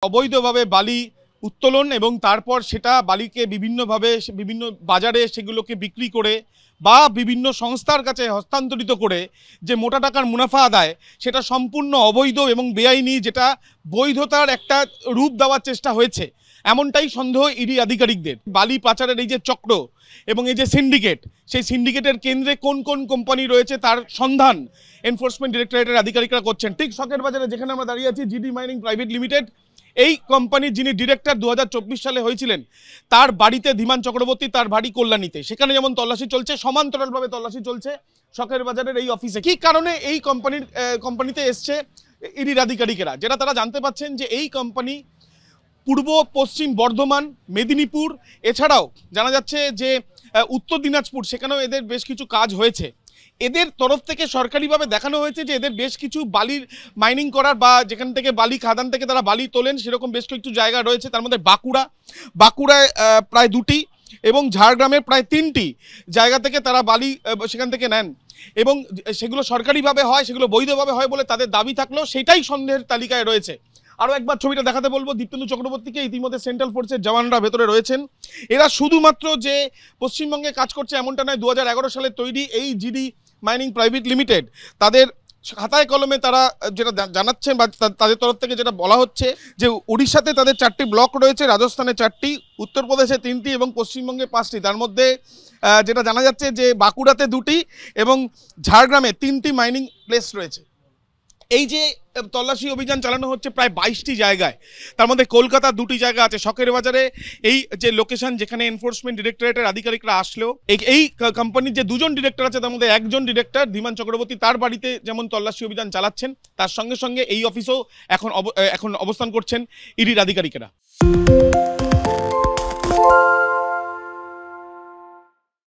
অবৈধভাবে বালি উত্তোলন এবং তারপর সেটা বালিকে বিভিন্নভাবে বিভিন্ন বাজারে সেগুলোকে বিক্রি করে বা বিভিন্ন সংস্থার কাছে হস্তান্তরিত করে যে মোটা টাকার মুনাফা আদায়, সেটা সম্পূর্ণ অবৈধ এবং বেআইনি, যেটা বৈধতার একটা রূপ দেওয়ার চেষ্টা হয়েছে এমনটাই সন্দেহ ইডি আধিকারিকদের। বালি পাচারের এই যে চক্র এবং এই যে সিন্ডিকেট, সেই সিন্ডিকেটের কেন্দ্রে কোন কোন কোম্পানি রয়েছে তার সন্ধান এনফোর্সমেন্ট ডিরেক্টরেটের আধিকারিকরা করছেন। ঠিক শখের বাজারে যেখানে আমরা দাঁড়িয়ে আছি, জিডি মাইনিং প্রাইভেট লিমিটেড, এই কোম্পানির যিনি ডিরেক্টর 2024 সালে হয়েছিলেন, তার বাড়িতে ধীমান চক্রবর্তী, তার বাড়ি কল্যাণীতে, সেখানে যেমন তল্লাশি চলছে, সমান্তরালভাবে তল্লাশি চলছে শখের বাজারের এই অফিসে। কি কারণে এই কোম্পানিতে এসছে ইডির আধিকারিকেরা, যেটা তারা জানতে পাচ্ছেন যে এই কোম্পানি পূর্ব পশ্চিম বর্ধমান, মেদিনীপুর, এছাড়াও জানা যাচ্ছে যে উত্তর দিনাজপুর, সেখানেও এদের বেশ কিছু কাজ হয়েছে। এদের তরফ থেকে সরকারিভাবে দেখানো হয়েছে যে এদের বেশ কিছু বালির মাইনিং করার বা যেখান থেকে বালি খাদান থেকে তারা বালি তোলেন সেরকম বেশ কিছু জায়গা রয়েছে। তার মধ্যে বাঁকুড়ায় প্রায় 2টি এবং ঝাড়গ্রামে প্রায় 3টি জায়গা থেকে তারা বালি সেখান থেকে নেন এবং সেগুলো সরকারিভাবে হয়, সেগুলো বৈধভাবে হয় বলে তাদের দাবি থাকলেও সেটাই সন্দেহের তালিকায় রয়েছে। আরও একবার ছবিটা দেখাতে বলবো দীপেন্দু চক্রবর্তীকে। ইতিমধ্যে সেন্ট্রাল ফোর্সের জওয়ানরা ভেতরে রয়েছেন। এরা শুধুমাত্র যে পশ্চিমবঙ্গে কাজ করছে এমনটা নয়, 2011 সালে তৈরি এই জিডি মাইনিং প্রাইভেট লিমিটেড, তাদের খাতায় কলমে তারা যেটা জানাচ্ছেন বা তাদের তরফ থেকে যেটা বলা হচ্ছে যে উড়িষ্যাতে তাদের 4টি ব্লক রয়েছে, রাজস্থানে 4টি, উত্তরপ্রদেশে 3টি এবং পশ্চিমবঙ্গে 5টি। তার মধ্যে যেটা জানা যাচ্ছে যে বাঁকুড়াতে 2টি এবং ঝাড়গ্রামে 3টি মাইনিং প্লেস রয়েছে। এই যে তল্লাশি অভিযান চালানো হচ্ছে প্রায় 22টি জায়গায়, তার মধ্যে কলকাতা 2টি জায়গা আছে, শখের বাজারে এই যে লোকেশন যেখানে এনফোর্সমেন্ট ডিরেক্টরেটের আধিকারিকরা আসলেও এই কোম্পানির যে 2জন ডিরেক্টর আছে তার মধ্যে একজন ডিরেক্টর ধীমান চক্রবর্তী, তার বাড়িতে যেমন তল্লাশি অভিযান চালাচ্ছেন, তার সঙ্গে সঙ্গে এই অফিসেও এখন অবস্থান করছেন ইডির আধিকারিকেরা।